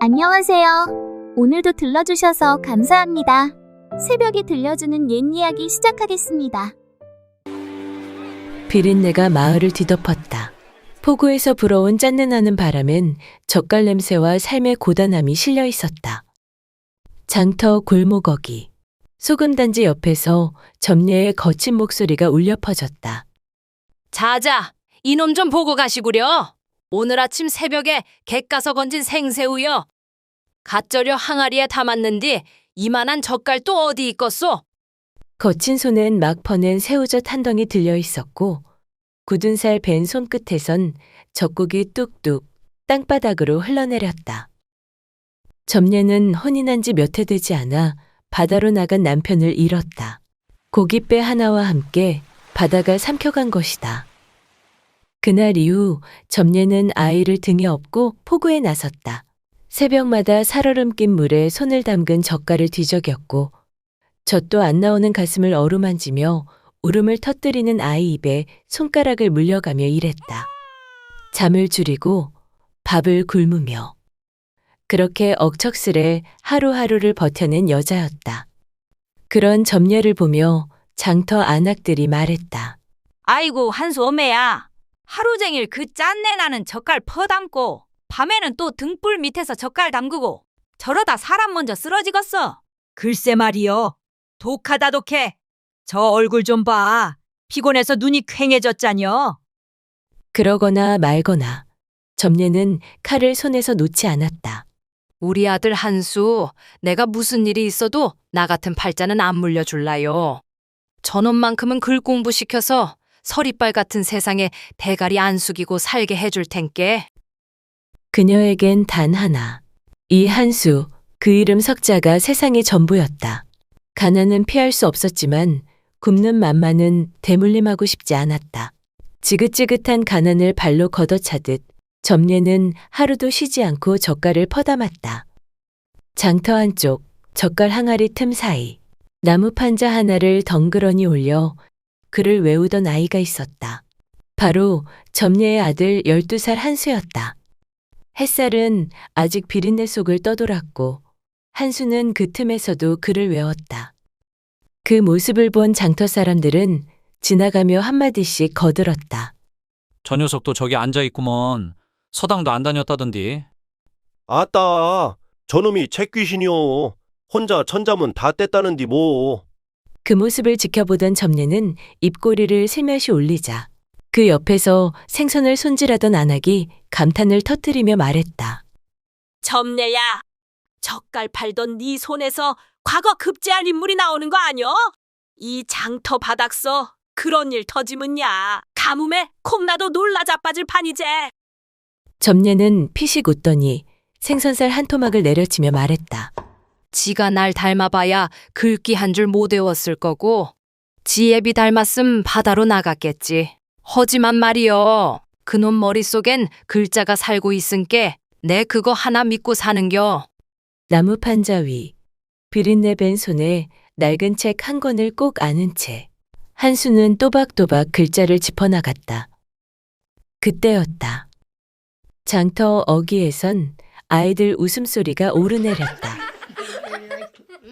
안녕하세요. 오늘도 들러주셔서 감사합니다. 새벽에 들려주는 옛 이야기 시작하겠습니다. 비린내가 마을을 뒤덮었다. 폭우에서 불어온 짠내나는 바람엔 젓갈 냄새와 삶의 고단함이 실려 있었다. 장터 골목어기, 소금단지 옆에서 점례의 거친 목소리가 울려 퍼졌다. 자자, 이놈 좀 보고 가시구려. 오늘 아침 새벽에 갯가서 건진 생새우여. 갓절여 항아리에 담았는디 이만한 젓갈 또 어디 있겠소? 거친 손엔 막 퍼낸 새우젓 한 덩이 들려 있었고 굳은 살 벤 손끝에선 젓국이 뚝뚝 땅바닥으로 흘러내렸다. 점례는 혼이 난 지 몇 해 되지 않아 바다로 나간 남편을 잃었다. 고깃배 하나와 함께 바다가 삼켜간 것이다. 그날 이후 점례는 아이를 등에 업고 포구에 나섰다. 새벽마다 살얼음 낀 물에 손을 담근 젓갈을 뒤적였고 젖도 안 나오는 가슴을 어루만지며 울음을 터뜨리는 아이 입에 손가락을 물려가며 일했다. 잠을 줄이고 밥을 굶으며 그렇게 억척스레 하루하루를 버텨낸 여자였다. 그런 점례를 보며 장터 안악들이 말했다. 아이고 한수 어매야. 하루 종일 그 짠내 나는 젓갈 퍼담고 밤에는 또 등불 밑에서 젓갈 담그고 저러다 사람 먼저 쓰러지겠어. 글쎄 말이여. 독하다 독해. 저 얼굴 좀 봐. 피곤해서 눈이 퀭해졌자녀. 그러거나 말거나 점례는 칼을 손에서 놓지 않았다. 우리 아들 한수, 내가 무슨 일이 있어도 나 같은 팔자는 안 물려줄라요. 저놈만큼은 글 공부시켜서 서리빨 같은 세상에 대가리 안 숙이고 살게 해줄 텐께. 그녀에겐 단 하나, 이 한수, 그 이름 석자가 세상의 전부였다. 가난은 피할 수 없었지만 굶는 맘만은 대물림하고 싶지 않았다. 지긋지긋한 가난을 발로 걷어차듯 점례는 하루도 쉬지 않고 젓갈을 퍼담았다. 장터 한쪽 젓갈 항아리 틈 사이 나무 판자 하나를 덩그러니 올려 글을 외우던 아이가 있었다. 바로 점례의 아들 12살 한수였다. 햇살은 아직 비린내 속을 떠돌았고 한수는 그 틈에서도 글을 외웠다. 그 모습을 본 장터 사람들은 지나가며 한마디씩 거들었다. 저 녀석도 저기 앉아있구먼. 서당도 안 다녔다던디. 아따, 저놈이 책귀신이요. 혼자 천자문 다 뗐다는디 뭐. 그 모습을 지켜보던 점례는 입꼬리를 슬며시 올리자 그 옆에서 생선을 손질하던 안악이 감탄을 터뜨리며 말했다. 점례야. 젓갈 팔던 네 손에서 과거 급제한 인물이 나오는 거 아니여? 이 장터 바닥서 그런 일 터지면야 가뭄에 콩나도 놀라 자빠질 판이제. 점례는 피식 웃더니 생선살 한 토막을 내려치며 말했다. 지가 날 닮아봐야 글귀 한 줄 못 외웠을 거고 지애비 닮았음 바다로 나갔겠지. 허지만 말이여. 그놈 머릿속엔 글자가 살고 있은께 내 그거 하나 믿고 사는겨. 나무 판자 위 비린내 밴 손에 낡은 책 한 권을 꼭 안은 채 한수는 또박또박 글자를 짚어나갔다. 그때였다. 장터 어귀에선 아이들 웃음소리가 오르내렸다.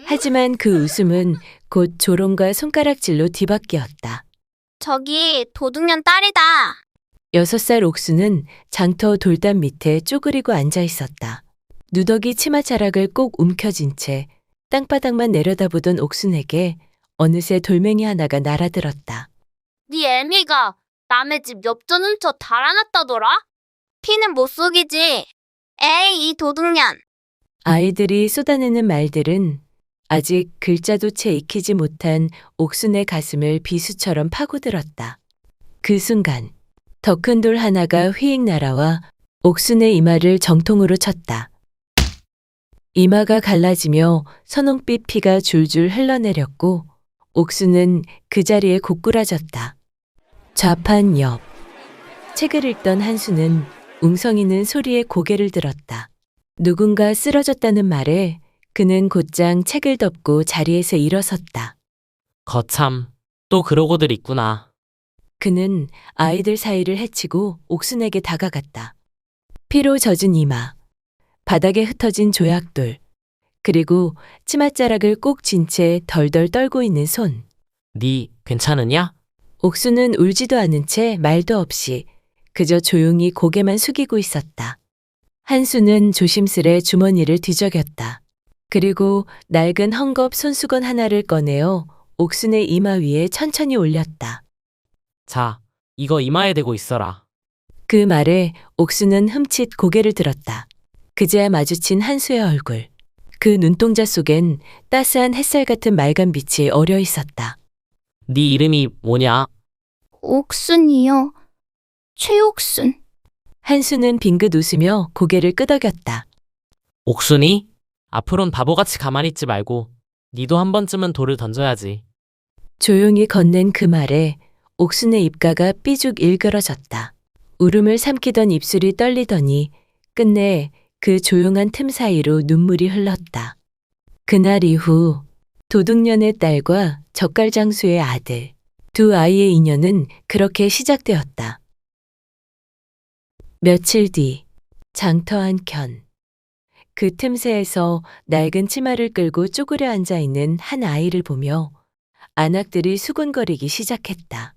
하지만 그 웃음은 곧 조롱과 손가락질로 뒤바뀌었다. 저기 도둑년 딸이다. 6살 옥수는 장터 돌담 밑에 쪼그리고 앉아 있었다. 누더기 치마 자락을 꼭 움켜쥔 채 땅바닥만 내려다보던 옥순에게 어느새 돌멩이 하나가 날아들었다. 네 애미가 남의 집 엽전 훔쳐 달아났다더라? 피는 못 속이지. 에이, 이 도둑년. 아이들이 쏟아내는 말들은 아직 글자도 채 익히지 못한 옥순의 가슴을 비수처럼 파고들었다. 그 순간 더 큰 돌 하나가 휘익 날아와 옥순의 이마를 정통으로 쳤다. 이마가 갈라지며 선홍빛 피가 줄줄 흘러내렸고 옥순은 그 자리에 고꾸라졌다. 좌판 옆 책을 읽던 한수는 웅성이는 소리에 고개를 들었다. 누군가 쓰러졌다는 말에 그는 곧장 책을 덮고 자리에서 일어섰다. 거참, 또 그러고들 있구나. 그는 아이들 사이를 헤치고 옥순에게 다가갔다. 피로 젖은 이마, 바닥에 흩어진 조약돌, 그리고 치맛자락을 꼭 쥔 채 덜덜 떨고 있는 손. 니 괜찮으냐? 옥수는 울지도 않은 채 말도 없이 그저 조용히 고개만 숙이고 있었다. 한수는 조심스레 주머니를 뒤적였다. 그리고 낡은 헝겊 손수건 하나를 꺼내어 옥순의 이마 위에 천천히 올렸다. 자, 이거 이마에 대고 있어라. 그 말에 옥수는 흠칫 고개를 들었다. 그제야 마주친 한수의 얼굴. 그 눈동자 속엔 따스한 햇살 같은 맑은 빛이 어려 있었다. 니 이름이 뭐냐? 옥순이요. 최옥순. 한수는 빙긋 웃으며 고개를 끄덕였다. 옥순이? 앞으론 바보같이 가만히 있지 말고 니도 한 번쯤은 돌을 던져야지. 조용히 건넨 그 말에 옥순의 입가가 삐죽 일그러졌다. 울음을 삼키던 입술이 떨리더니 끝내 그 조용한 틈 사이로 눈물이 흘렀다. 그날 이후 도둑년의 딸과 젓갈장수의 아들, 두 아이의 인연은 그렇게 시작되었다. 며칠 뒤 장터 한켠. 그 틈새에서 낡은 치마를 끌고 쪼그려 앉아 있는 한 아이를 보며 안악들이 수군거리기 시작했다.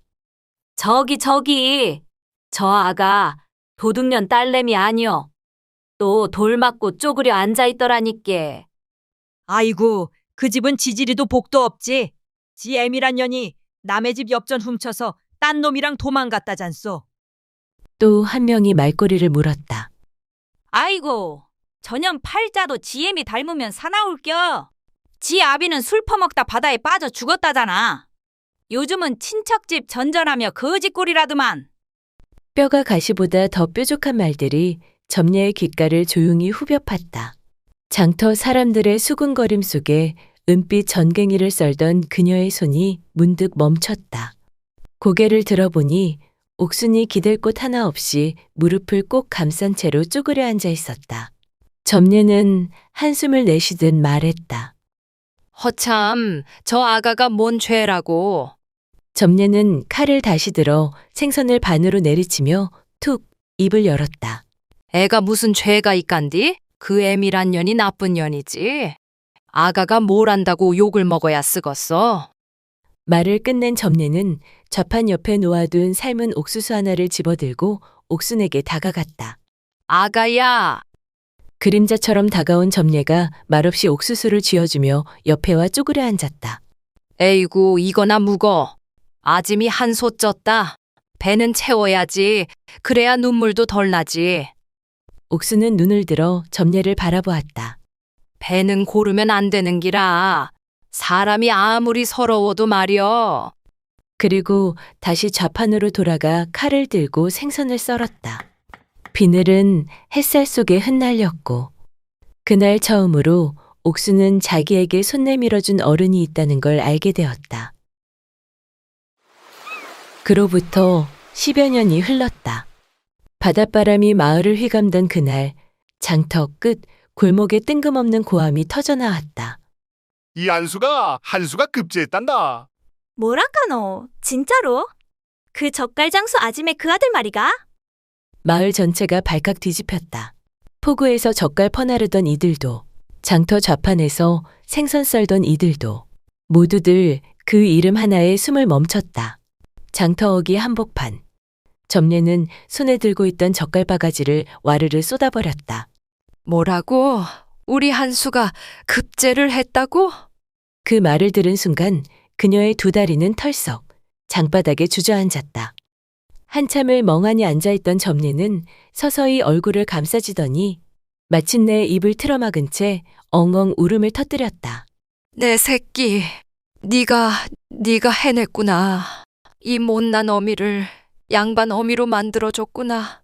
저기 저 아가 도둑년 딸내미 아니여. 또 돌 맞고 쪼그려 앉아있더라니께. 아이고, 그 집은 지지리도 복도 없지. 지 애미란 년이 남의 집 엽전 훔쳐서 딴 놈이랑 도망갔다잖소. 또 한 명이 말꼬리를 물었다. 아이고, 저년 팔자도 지 애미 닮으면 사나울겨. 지 아비는 술 퍼먹다 바다에 빠져 죽었다잖아. 요즘은 친척집 전전하며 거지꼴이라더만. 뼈가 가시보다 더 뾰족한 말들이 점례의 귓가를 조용히 후벼 팠다. 장터 사람들의 수군거림 속에 은빛 전갱이를 썰던 그녀의 손이 문득 멈췄다. 고개를 들어보니 옥순이 기댈 곳 하나 없이 무릎을 꼭 감싼 채로 쪼그려 앉아 있었다. 점례는 한숨을 내쉬듯 말했다. 허참, 저 아가가 뭔 죄라고. 점례는 칼을 다시 들어 생선을 반으로 내리치며 툭 입을 열었다. 애가 무슨 죄가 있간디? 그 애미란 년이 나쁜 년이지. 아가가 뭘 안다고 욕을 먹어야 쓰겄어. 말을 끝낸 점례는 좌판 옆에 놓아둔 삶은 옥수수 하나를 집어들고 옥순에게 다가갔다. 아가야, 그림자처럼 다가온 점례가 말없이 옥수수를 쥐어주며 옆에 와 쪼그려 앉았다. 에이구 이거나 묵어. 아짐이 한소 쪘다. 배는 채워야지. 그래야 눈물도 덜 나지. 옥수는 눈을 들어 점례를 바라보았다. 배는 고르면 안 되는 기라. 사람이 아무리 서러워도 말이여. 그리고 다시 좌판으로 돌아가 칼을 들고 생선을 썰었다. 비늘은 햇살 속에 흩날렸고 그날 처음으로 옥수는 자기에게 손 내밀어준 어른이 있다는 걸 알게 되었다. 그로부터 10여 년이 흘렀다. 바닷바람이 마을을 휘감던 그날 장터 끝 골목에 뜬금없는 고함이 터져나왔다. 이 한수가 급제했단다. 뭐라카노? 진짜로? 그 젓갈장수 아짐의 그 아들 말이가? 마을 전체가 발칵 뒤집혔다. 포구에서 젓갈 퍼나르던 이들도 장터 좌판에서 생선 썰던 이들도 모두들 그 이름 하나에 숨을 멈췄다. 장터어기 한복판. 점례는 손에 들고 있던 젓갈 바가지를 와르르 쏟아버렸다. 뭐라고? 우리 한수가 급제를 했다고? 그 말을 들은 순간 그녀의 두 다리는 털썩 장바닥에 주저앉았다. 한참을 멍하니 앉아있던 점례는 서서히 얼굴을 감싸지더니 마침내 입을 틀어막은 채 엉엉 울음을 터뜨렸다. 내 새끼, 네가 해냈구나. 이 못난 어미를 양반 어미로 만들어줬구나.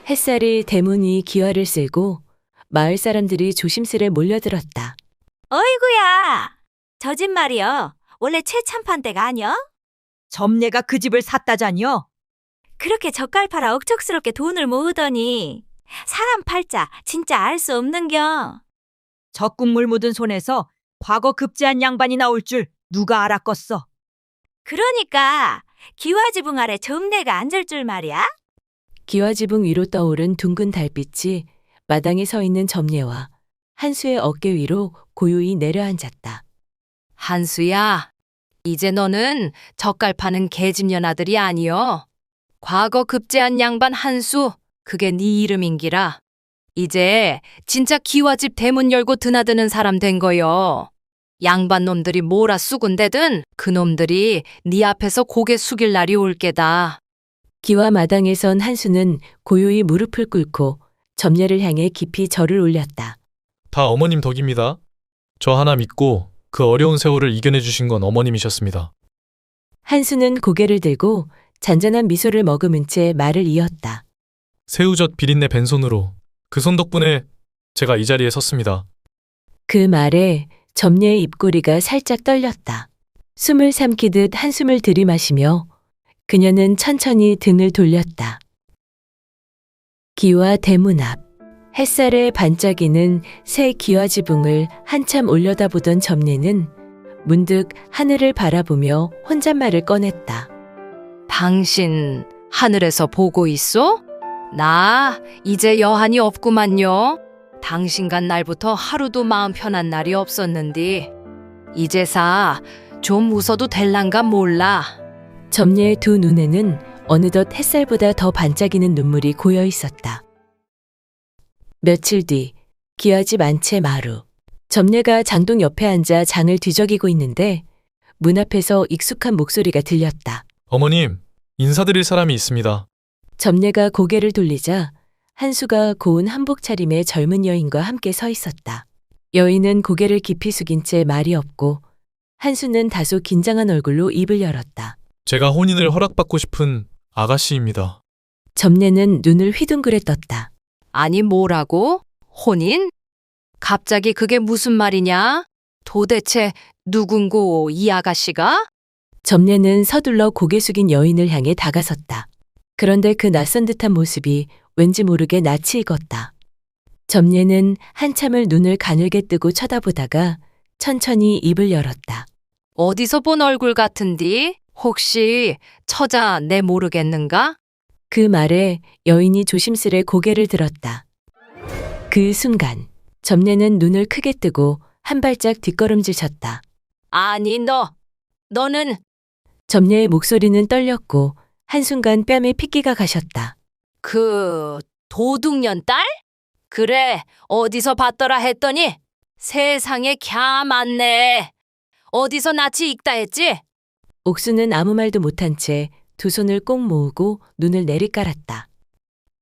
햇살이 대문 위 기와를 쓸고 마을 사람들이 조심스레 몰려들었다. 어이구야. 저 집 말이여. 원래 최참판대가 아니여? 점례가 그 집을 샀다잖여. 그렇게 젓갈 팔아 억척스럽게 돈을 모으더니 사람 팔자 진짜 알 수 없는겨. 적국물 묻은 손에서 과거 급제한 양반이 나올 줄 누가 알았겠어. 그러니까 기와지붕 아래 점례가 앉을 줄 말이야? 기와지붕 위로 떠오른 둥근 달빛이 마당에 서 있는 점례와 한수의 어깨 위로 고요히 내려앉았다. 한수야, 이제 너는 젓갈 파는 계집년 아들이 아니여. 과거 급제한 양반 한수, 그게 네 이름인기라. 이제 진짜 기와집 대문 열고 드나드는 사람 된 거여. 양반 놈들이 뭐라 쑥은대든 그 놈들이 네 앞에서 고개 숙일 날이 올 게다. 기와 마당에선 한수는 고요히 무릎을 꿇고 점례를 향해 깊이 절을 올렸다. 다 어머님 덕입니다. 저 하나 믿고 그 어려운 세월을 이겨내 주신 건 어머님이셨습니다. 한수는 고개를 들고 잔잔한 미소를 머금은 채 말을 이었다. 새우젓 비린내 벤손으로 그 손 덕분에 제가 이 자리에 섰습니다. 그 말에 점례의 입꼬리가 살짝 떨렸다. 숨을 삼키듯 한숨을 들이마시며 그녀는 천천히 등을 돌렸다. 기와 대문 앞 햇살에 반짝이는 새 기와지붕을 한참 올려다보던 점례는 문득 하늘을 바라보며 혼잣말을 꺼냈다. 당신 하늘에서 보고 있어? 나 이제 여한이 없구만요. 당신 간 날부터 하루도 마음 편한 날이 없었는디 이제사 좀 웃어도 될란가 몰라. 점례의 두 눈에는 어느덧 햇살보다 더 반짝이는 눈물이 고여 있었다. 며칠 뒤 기와집 안채 마루. 점례가 장동 옆에 앉아 장을 뒤적이고 있는데 문 앞에서 익숙한 목소리가 들렸다. 어머님, 인사드릴 사람이 있습니다. 점례가 고개를 돌리자 한수가 고운 한복 차림의 젊은 여인과 함께 서 있었다. 여인은 고개를 깊이 숙인 채 말이 없고 한수는 다소 긴장한 얼굴로 입을 열었다. 제가 혼인을 허락받고 싶은 아가씨입니다. 점례는 눈을 휘둥그레 떴다. 아니 뭐라고? 혼인? 갑자기 그게 무슨 말이냐? 도대체 누군고 이 아가씨가? 점례는 서둘러 고개 숙인 여인을 향해 다가섰다. 그런데 그 낯선 듯한 모습이 왠지 모르게 낯이 익었다. 점례는 한참을 눈을 가늘게 뜨고 쳐다보다가 천천히 입을 열었다. 어디서 본 얼굴 같은디? 혹시 처자 내 모르겠는가? 그 말에 여인이 조심스레 고개를 들었다. 그 순간 점례는 눈을 크게 뜨고 한 발짝 뒷걸음질 쳤다. 아니 너는 점례의 목소리는 떨렸고 한순간 뺨에 핏기가 가셨다. 그 도둑년 딸? 그래 어디서 봤더라 했더니 세상에 갸 많네. 어디서 낯이 익다 했지? 옥수는 아무 말도 못한 채 두 손을 꼭 모으고 눈을 내리깔았다.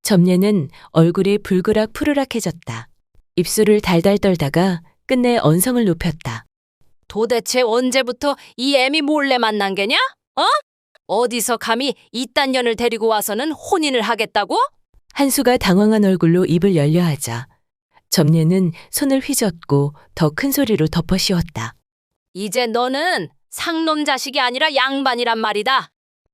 점례는 얼굴이 불그락 푸르락해졌다. 입술을 달달 떨다가 끝내 언성을 높였다. 도대체 언제부터 이 애미 몰래 만난 게냐? 어? 어디서 감히 이딴 년을 데리고 와서는 혼인을 하겠다고? 한수가 당황한 얼굴로 입을 열려 하자 점례는 손을 휘젓고 더 큰 소리로 덮어 씌웠다. 이제 너는 상놈 자식이 아니라 양반이란 말이다.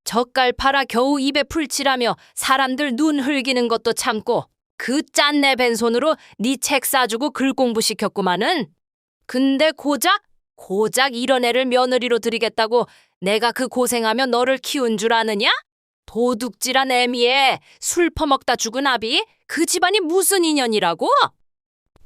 젓갈 팔아 겨우 입에 풀칠하며 사람들 눈 흘기는 것도 참고 그 짠내 벤손으로 네 책 싸주고 글 공부시켰구마는. 근데 고작 이런 애를 며느리로 들이겠다고 내가 그 고생하며 너를 키운 줄 아느냐? 도둑질한 애미에 술 퍼먹다 죽은 아비? 그 집안이 무슨 인연이라고?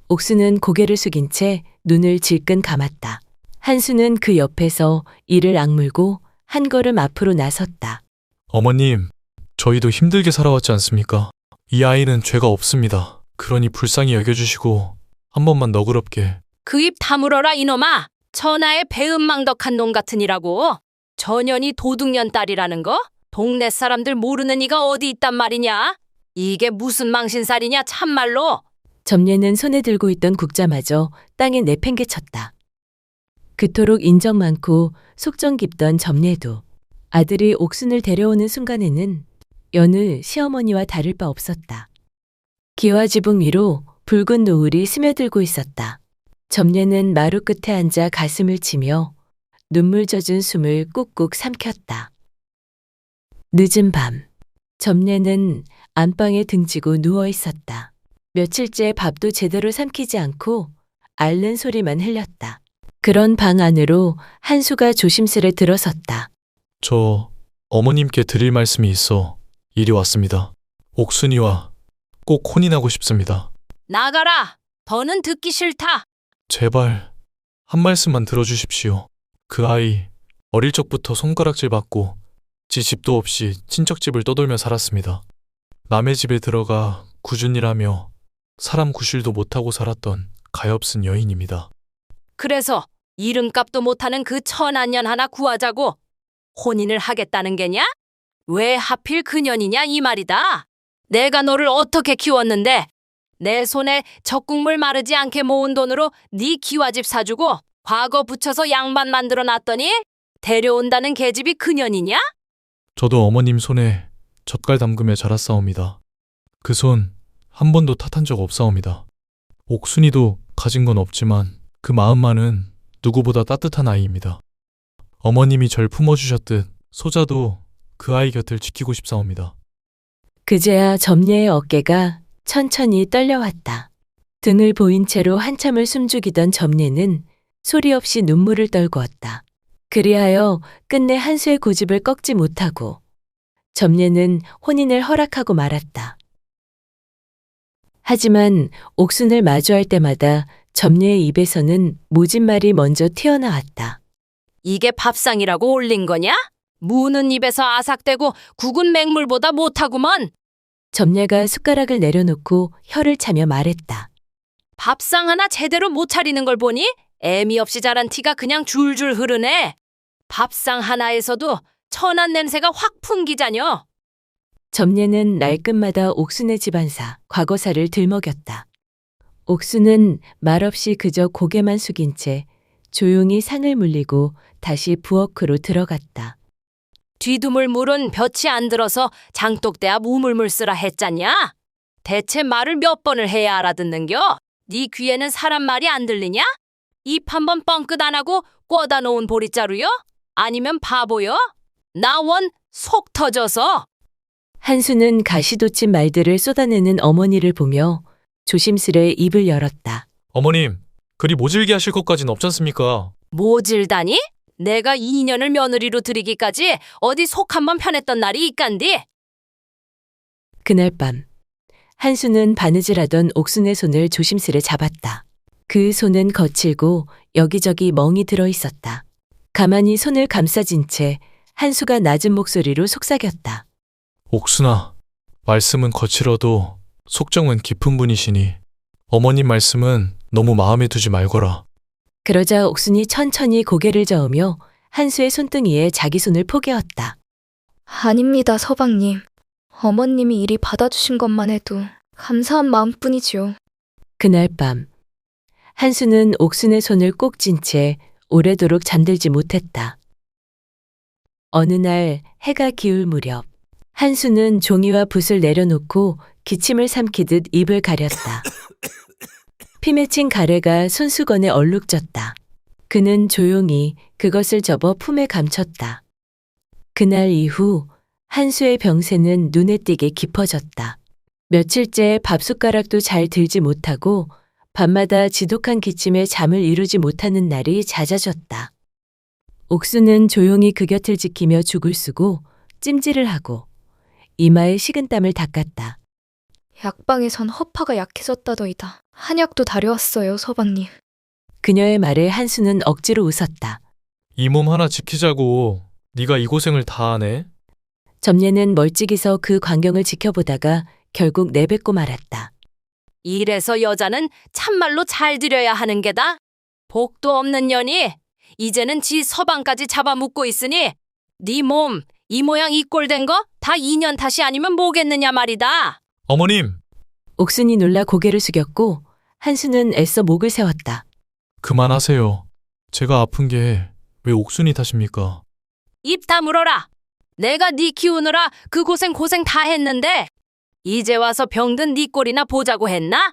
옥수는 고개를 숙인 채 눈을 질끈 감았다. 한수는 그 옆에서 이를 악물고 한 걸음 앞으로 나섰다. 어머님, 저희도 힘들게 살아왔지 않습니까? 이 아이는 죄가 없습니다. 그러니 불쌍히 여겨주시고 한 번만 너그럽게. 그 입 다물어라 이놈아. 천하의 배은망덕한 놈 같으니라고. 전현이 도둑년 딸이라는 거? 동네 사람들 모르는 이가 어디 있단 말이냐? 이게 무슨 망신살이냐 참말로. 점례는 손에 들고 있던 국자마저 땅에 내팽개쳤다. 그토록 인정 많고 속정 깊던 점례도 아들이 옥순을 데려오는 순간에는 여느 시어머니와 다를 바 없었다. 기와지붕 위로 붉은 노을이 스며들고 있었다. 점례는 마루 끝에 앉아 가슴을 치며 눈물 젖은 숨을 꾹꾹 삼켰다. 늦은 밤, 점례는 안방에 등지고 누워 있었다. 며칠째 밥도 제대로 삼키지 않고 앓는 소리만 흘렸다. 그런 방 안으로 한수가 조심스레 들어섰다. 저 어머님께 드릴 말씀이 있어 이리 왔습니다. 옥순이와 꼭 혼인하고 싶습니다. 나가라. 더는 듣기 싫다. 제발 한 말씀만 들어주십시오. 그 아이 어릴 적부터 손가락질 받고 지 집도 없이 친척 집을 떠돌며 살았습니다. 남의 집에 들어가 구준이라며 사람 구실도 못하고 살았던 가엾은 여인입니다. 그래서 이름값도 못하는 그 천한년 하나 구하자고 혼인을 하겠다는 게냐? 왜 하필 그년이냐 이 말이다. 내가 너를 어떻게 키웠는데 내 손에 젖국물 마르지 않게 모은 돈으로 네 기와집 사주고 과거 붙여서 양반 만들어 놨더니 데려온다는 계집이 그년이냐? 저도 어머님 손에 젓갈 담그며 자랐사옵니다. 그 손 한 번도 탓한 적 없사옵니다. 옥순이도 가진 건 없지만 그 마음만은 누구보다 따뜻한 아이입니다. 어머님이 절 품어주셨듯 소자도 그 아이 곁을 지키고 싶사옵니다. 그제야 점례의 어깨가 천천히 떨려왔다. 등을 보인 채로 한참을 숨죽이던 점례는 소리 없이 눈물을 떨구었다. 그리하여 끝내 한수의 고집을 꺾지 못하고 점례는 혼인을 허락하고 말았다. 하지만 옥순을 마주할 때마다 점례의 입에서는 모진 말이 먼저 튀어나왔다. 이게 밥상이라고 올린 거냐? 무는 입에서 아삭대고 국은 맹물보다 못하구먼. 점례가 숟가락을 내려놓고 혀를 차며 말했다. 밥상 하나 제대로 못 차리는 걸 보니 애미 없이 자란 티가 그냥 줄줄 흐르네. 밥상 하나에서도 천한 냄새가 확 풍기자녀. 점례는 날끝마다 옥순의 집안사, 과거사를 들먹였다. 옥순은 말없이 그저 고개만 숙인 채 조용히 상을 물리고 다시 부엌으로 들어갔다. 뒤두물 물은 볕이 안 들어서 장독대야 무물물 쓰라 했잖냐? 대체 말을 몇 번을 해야 알아듣는겨? 네 귀에는 사람 말이 안 들리냐? 입 한 번 뻥끗 안 하고 꿔다 놓은 보리자루요? 아니면 바보요? 나 원 속 터져서. 한수는 가시돋친 말들을 쏟아내는 어머니를 보며 조심스레 입을 열었다. 어머님, 그리 모질게 하실 것까진 없잖습니까? 모질다니? 내가 2년을 며느리로 들이기까지 어디 속 한번 편했던 날이 있간디? 그날 밤 한수는 바느질하던 옥순의 손을 조심스레 잡았다. 그 손은 거칠고 여기저기 멍이 들어 있었다. 가만히 손을 감싸진 채 한수가 낮은 목소리로 속삭였다. 옥순아, 말씀은 거칠어도 속정은 깊은 분이시니 어머님 말씀은 너무 마음에 두지 말거라. 그러자 옥순이 천천히 고개를 저으며 한수의 손등이에 자기 손을 포개었다. 아닙니다, 서방님. 어머님이 이리 받아주신 것만 해도 감사한 마음뿐이지요. 그날 밤 한수는 옥순의 손을 꼭 쥔 채 오래도록 잠들지 못했다. 어느 날 해가 기울 무렵 한수는 종이와 붓을 내려놓고 기침을 삼키듯 입을 가렸다. 피 맺힌 가래가 손수건에 얼룩졌다. 그는 조용히 그것을 접어 품에 감췄다. 그날 이후 한수의 병세는 눈에 띄게 깊어졌다. 며칠째 밥숟가락도 잘 들지 못하고 밤마다 지독한 기침에 잠을 이루지 못하는 날이 잦아졌다. 옥수는 조용히 그 곁을 지키며 죽을 쓰고 찜질을 하고 이마에 식은땀을 닦았다. 약방에선 허파가 약해졌다더이다. 한약도 다려왔어요, 서방님. 그녀의 말에 한수는 억지로 웃었다. 이 몸 하나 지키자고 네가 이 고생을 다 하네. 점례는 멀찍이서 그 광경을 지켜보다가 결국 내뱉고 말았다. 이래서 여자는 참말로 잘 들여야 하는 게다. 복도 없는 년이 이제는 지 서방까지 잡아먹고 있으니 네 몸 이 모양 이 꼴 된 거 다 2년 탓이 아니면 뭐겠느냐 말이다. 어머님! 옥순이 놀라 고개를 숙였고 한수는 애써 목을 세웠다. 그만하세요. 제가 아픈 게 왜 옥순이 탓입니까? 입 다물어라. 내가 네 키우느라 그 고생 다 했는데 이제 와서 병든 네 꼴이나 보자고 했나?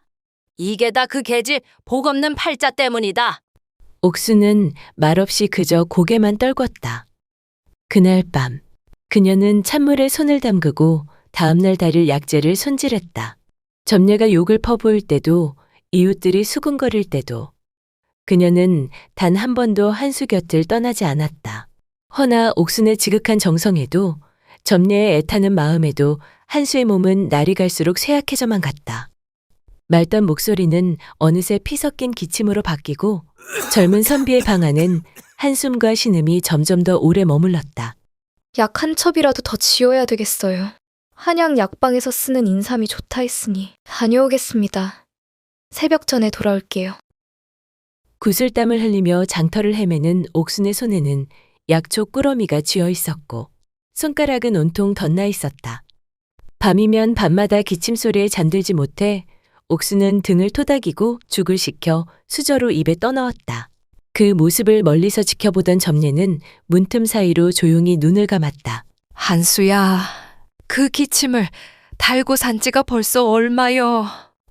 이게 다 그 계집 복 없는 팔자 때문이다. 옥수는 말없이 그저 고개만 떨궜다. 그날 밤 그녀는 찬물에 손을 담그고 다음날 다릴 약재를 손질했다. 점례가 욕을 퍼부을 때도 이웃들이 수군거릴 때도 그녀는 단 한 번도 한수 곁을 떠나지 않았다. 허나 옥순의 지극한 정성에도 점례의 애타는 마음에도 한수의 몸은 날이 갈수록 쇠약해져만 갔다. 맑던 목소리는 어느새 피 섞인 기침으로 바뀌고 젊은 선비의 방 안은 한숨과 신음이 점점 더 오래 머물렀다. 약 한 첩이라도 더 지어야 되겠어요. 한양 약방에서 쓰는 인삼이 좋다 했으니 다녀오겠습니다. 새벽 전에 돌아올게요. 구슬땀을 흘리며 장터를 헤매는 옥순의 손에는 약초 꾸러미가 쥐어 있었고 손가락은 온통 덧나 있었다. 밤이면 밤마다 기침 소리에 잠들지 못해 옥순은 등을 토닥이고 죽을 식혀 수저로 입에 떠넣었다. 그 모습을 멀리서 지켜보던 점례는 문틈 사이로 조용히 눈을 감았다. 한수야, 그 기침을 달고 산 지가 벌써 얼마여.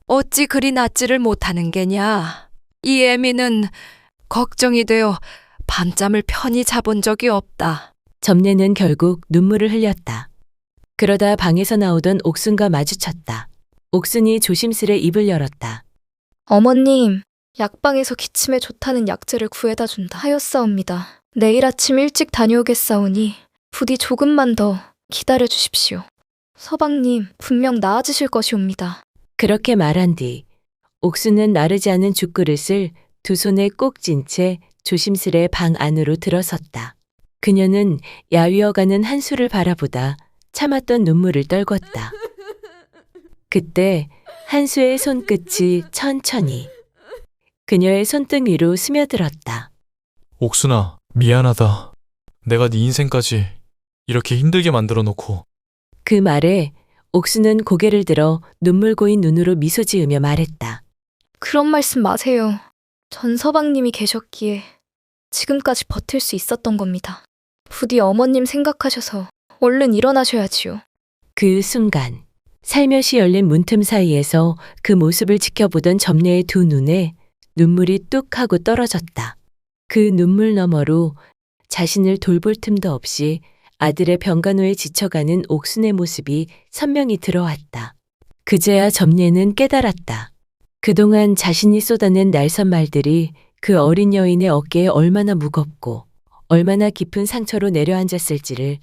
어찌 그리 낫지를 못하는 게냐. 이 애미는 걱정이 되어 밤잠을 편히 자본 적이 없다. 점례는 결국 눈물을 흘렸다. 그러다 방에서 나오던 옥순과 마주쳤다. 옥순이 조심스레 입을 열었다. 어머님, 약방에서 기침에 좋다는 약재를 구해다 준다 하였사옵니다. 내일 아침 일찍 다녀오겠사오니 부디 조금만 더 기다려 주십시오. 서방님, 분명 나아지실 것이옵니다. 그렇게 말한 뒤 옥순은 나르지 않은 죽그릇을 두 손에 꼭 쥔 채 조심스레 방 안으로 들어섰다. 그녀는 야위어가는 한수를 바라보다 참았던 눈물을 떨궜다. 그때 한수의 손끝이 천천히 그녀의 손등 위로 스며들었다. 옥순아, 미안하다. 내가 네 인생까지 이렇게 힘들게 만들어 놓고. 그 말에 옥수는 고개를 들어 눈물 고인 눈으로 미소 지으며 말했다. 그런 말씀 마세요. 전 서방님이 계셨기에 지금까지 버틸 수 있었던 겁니다. 부디 어머님 생각하셔서 얼른 일어나셔야지요. 그 순간 살며시 열린 문틈 사이에서 그 모습을 지켜보던 점례의 두 눈에 눈물이 뚝 하고 떨어졌다. 그 눈물 너머로 자신을 돌볼 틈도 없이 아들의 병간호에 지쳐가는 옥순의 모습이 선명히 들어왔다. 그제야 점례는 깨달았다. 그동안 자신이 쏟아낸 날선 말들이 그 어린 여인의 어깨에 얼마나 무겁고 얼마나 깊은 상처로 내려앉았을지를.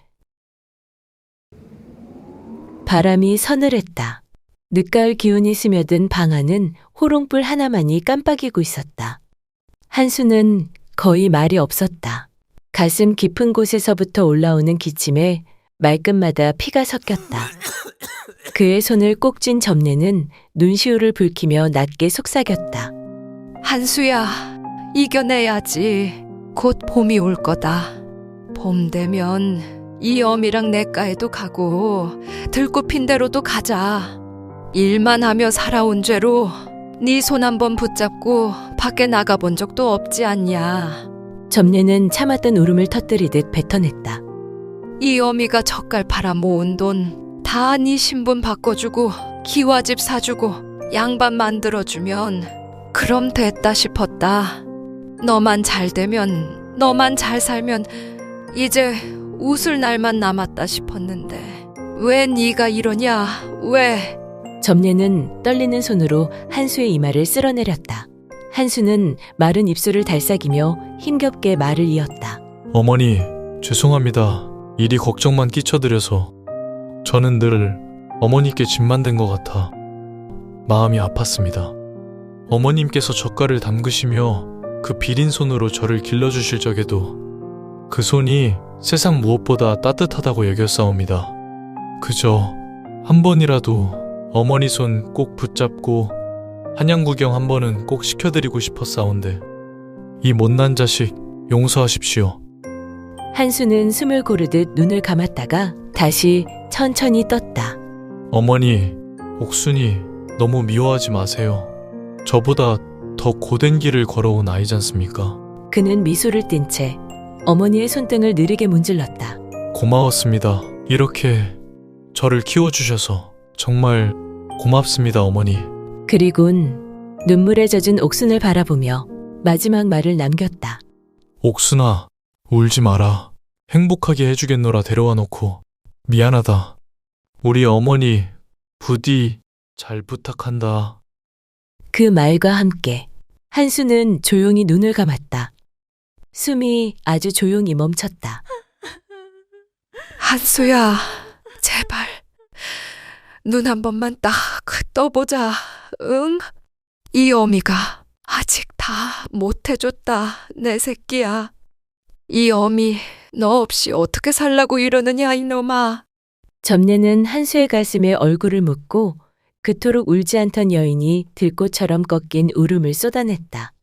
바람이 서늘했다. 늦가을 기운이 스며든 방 안은 호롱불 하나만이 깜빡이고 있었다. 한수는 거의 말이 없었다. 가슴 깊은 곳에서부터 올라오는 기침에 말끝마다 피가 섞였다. 그의 손을 꼭 쥔 점례는 눈시울을 붉히며 낮게 속삭였다. 한수야, 이겨내야지. 곧 봄이 올 거다. 봄 되면 이 어미랑 내과에도 가고 들꽃 핀 대로도 가자. 일만 하며 살아온 죄로 네 손 한번 붙잡고 밖에 나가본 적도 없지 않냐. 점례는 참았던 울음을 터뜨리듯 뱉어냈다. 이 어미가 젓갈 팔아 모은 돈 다 네 신분 바꿔주고 기와집 사주고 양반 만들어주면 그럼 됐다 싶었다. 너만 잘 되면, 너만 잘 살면 이제 웃을 날만 남았다 싶었는데 왜 네가 이러냐, 왜? 점례는 떨리는 손으로 한수의 이마를 쓸어내렸다. 한수는 마른 입술을 달싹이며 힘겹게 말을 이었다. 어머니, 죄송합니다. 일이 걱정만 끼쳐드려서. 저는 늘 어머니께 짐만 된 것 같아 마음이 아팠습니다. 어머님께서 젓갈을 담그시며 그 비린 손으로 저를 길러주실 적에도 그 손이 세상 무엇보다 따뜻하다고 여겼사옵니다. 그저 한 번이라도 어머니 손 꼭 붙잡고 한양 구경 한 번은 꼭 시켜드리고 싶었사온데 이 못난 자식 용서하십시오. 한수는 숨을 고르듯 눈을 감았다가 다시 천천히 떴다. 어머니, 옥순이 너무 미워하지 마세요. 저보다 더 고된 길을 걸어온 아이지 않습니까? 그는 미소를 띤 채 어머니의 손등을 느리게 문질렀다. 고마웠습니다. 이렇게 저를 키워주셔서 정말 고맙습니다, 어머니. 그리곤 눈물에 젖은 옥순을 바라보며 마지막 말을 남겼다. 옥순아, 울지 마라. 행복하게 해주겠노라 데려와 놓고 미안하다. 우리 어머니 부디 잘 부탁한다. 그 말과 함께 한수는 조용히 눈을 감았다. 숨이 아주 조용히 멈췄다. 한수야, 제발 눈 한 번만 딱 떠보자. 응? 이 어미가 아직 다 못해줬다. 내 새끼야. 이 어미 너 없이 어떻게 살라고 이러느냐 이놈아. 점례는 한수의 가슴에 얼굴을 묻고 그토록 울지 않던 여인이 들꽃처럼 꺾인 울음을 쏟아냈다.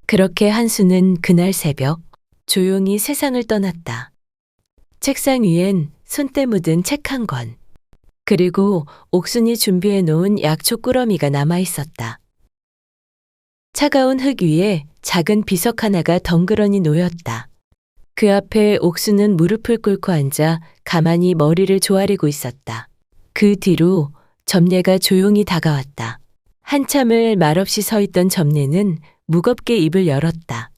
그렇게 한수는 그날 새벽 조용히 세상을 떠났다. 책상 위엔 손때 묻은 책 한 권, 그리고 옥순이 준비해 놓은 약초 꾸러미가 남아 있었다. 차가운 흙 위에 작은 비석 하나가 덩그러니 놓였다. 그 앞에 옥수는 무릎을 꿇고 앉아 가만히 머리를 조아리고 있었다. 그 뒤로 점례가 조용히 다가왔다. 한참을 말없이 서 있던 점례는 무겁게 입을 열었다.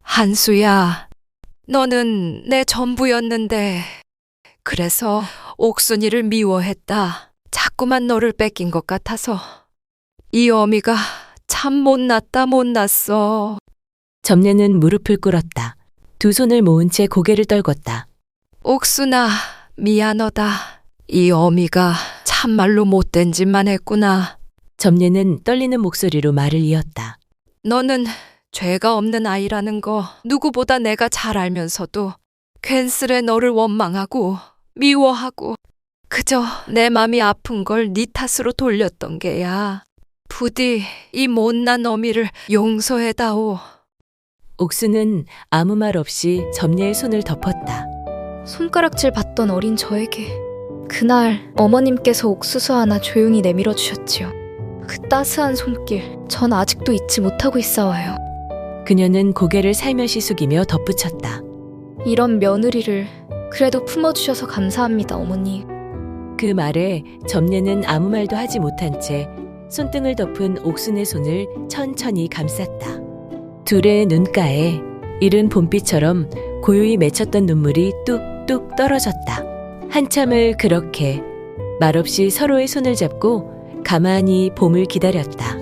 한수야, 너는 내 전부였는데 그래서 옥순이를 미워했다. 자꾸만 너를 뺏긴 것 같아서. 이 어미가 참 못났다 못났어. 점례는 무릎을 꿇었다. 두 손을 모은 채 고개를 떨궜다. 옥순아, 미안하다. 이 어미가 참말로 못된 짓만 했구나. 점례는 떨리는 목소리로 말을 이었다. 너는 죄가 없는 아이라는 거 누구보다 내가 잘 알면서도 괜스레 너를 원망하고 미워하고 그저 내 맘이 아픈 걸 네 탓으로 돌렸던 게야. 부디 이 못난 어미를 용서해다오. 옥수는 아무 말 없이 점례의 손을 덮었다. 손가락질 받던 어린 저에게 그날 어머님께서 옥수수 하나 조용히 내밀어 주셨지요. 그 따스한 손길, 전 아직도 잊지 못하고 있어와요. 그녀는 고개를 살며시 숙이며 덧붙였다. 이런 며느리를 그래도 품어주셔서 감사합니다, 어머니. 그 말에 점례는 아무 말도 하지 못한 채 손등을 덮은 옥순의 손을 천천히 감쌌다. 둘의 눈가에 이른 봄비처럼 고요히 맺혔던 눈물이 뚝뚝 떨어졌다. 한참을 그렇게 말없이 서로의 손을 잡고 가만히 봄을 기다렸다.